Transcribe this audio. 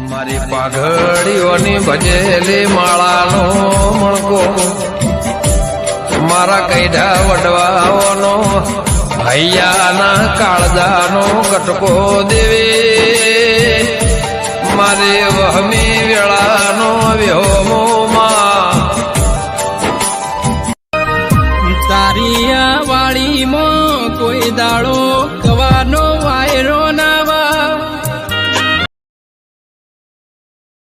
મારી પાઘડીઓની ભજેલી માળાનો મણકો મારા કૈઢા વડવાઓનો હૈયાના કાળજાનો કટકો દેવે મારે વહમી વેળાનો વ્યોમોમાં તારી આ વાળીમાં કોઈ દાડો કવાનો વાયરો ના